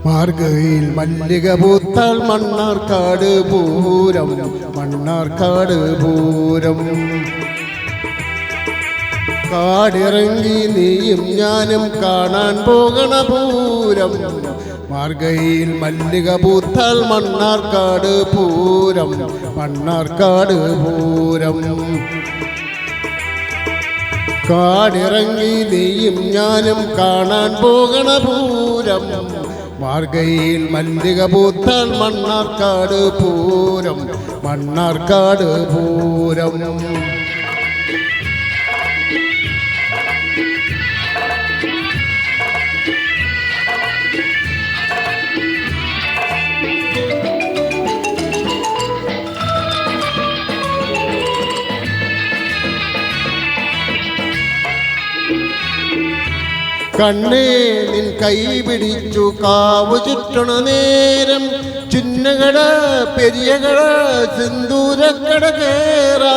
മാർഗയിൽ മല്ലിക പൂത്താൽ മണ്ണാർക്കാട് പൂരം, മണ്ണാർക്കാട് പൂരം. കാടിറങ്ങി നീയും ഞാനും കാണാൻ പോകണ പൂരം. മാർഗയിൽ മല്ലിക പൂത്താൽ മണ്ണാർക്കാട് പൂരം, മണ്ണാർക്കാട് പൂരം. കാടിറങ്ങി നീയും ഞാനും കാണാൻ പോകണ പൂരം. മാർഗയിൽ മല്ലിക പൂത്താൽ മണ്ണാർക്കാട് പൂരം, മണ്ണാർക്കാട് പൂരം. കണ്ണേ നിൻ കൈ പിടിച്ചു കാവു ചുറ്റണ നേരം, ചിന്നകട പെരിയകട സിന്ദൂരക്കട കേറാ.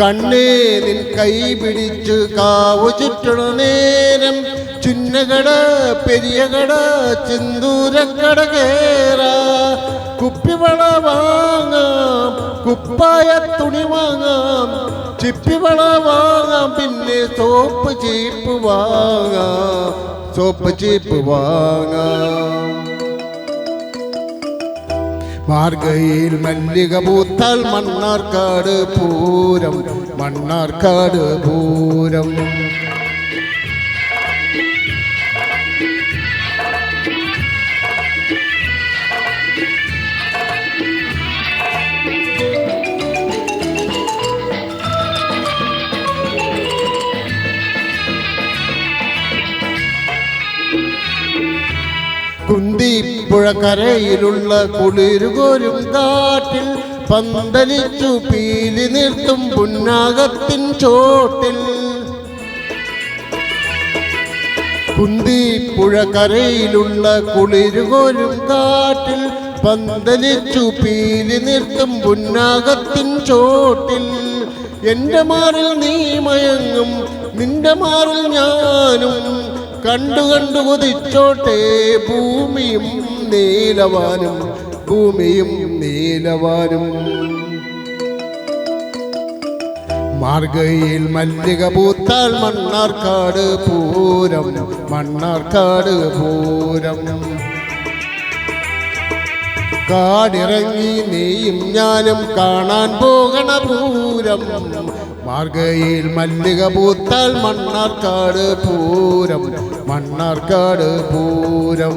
കണ്ണേ നിൻ കൈ പിടിച്ചു കാവു ചുറ്റണ നേരം, ചിന്നകട പെരിയകട സിന്ദൂരക്കട കേറാ. കുപ്പിവള വാങ്ങാം, കുപ്പായ തുണി വാങ്ങാം, ചിപ്പിവള വാങ്ങാം, പിന്നെ സോപ്പ് ചീപ്പ് വാങ്ങാം, സോപ്പ് ചീപ്പ് വാങ്ങാം. മാർഗയിൽ മല്ലിക പൂത്താൽ മണ്ണാർക്കാട് പൂരം, മണ്ണാർക്കാട് പൂരം. കുന്തിപ്പുഴ കരയിലുള്ള കുളിരുകോരും കാട്ടിൽ, പന്തലിച്ചു പീലി നിർത്തും പുന്നാകത്തിൻ ചോട്ടിൽ. കുന്തിപ്പുഴ കരയിലുള്ള കുളിരുകോരും കാട്ടിൽ, പന്തലിച്ചു പീലി നിർത്തും പുന്നാകത്തിൻ ചോട്ടിൽ. എൻ്റെ മാറിൽ നീ മയങ്ങും, നിന്റെ മാറിൽ ഞാനും, കണ്ടു കണ്ടു കൊതിച്ചോട്ടെ ഭൂമിയും നീലവാനും, ഭൂമിയും നീലവാനും. മാർഗയിൽ മല്ലിക പൂത്താൽ മണ്ണാർക്കാട് പൂരം, മണ്ണാർക്കാട് പൂരം. കാടിറങ്ങി നീയും ഞാനും കാണാൻ പോകണ പൂരം. മാർഗയിൽ മല്ലിക പൂത്താൽ മണ്ണാർക്കാട് പൂരം, മണ്ണാർക്കാട് പൂരം.